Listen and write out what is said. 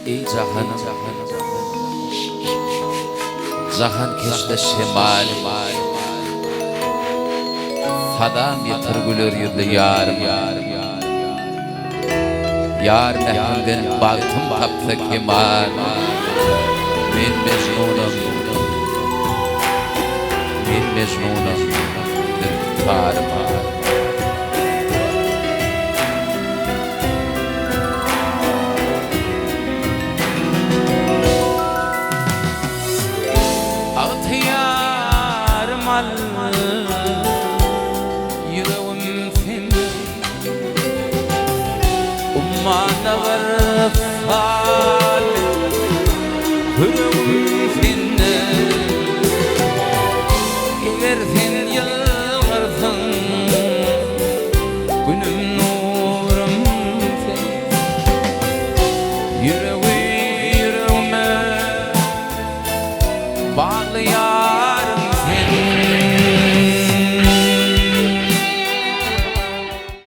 Ey cahanım, cahan keşte şemal, Sadam yetirgülür yüzlü yarım, Yar mehrinden baktım tapsa kemal, Men mecnunum, tarım. Yüreğim sen ummana varfal yüreğim sen eğer sen yalvarsın günüm nurum sen yüreğim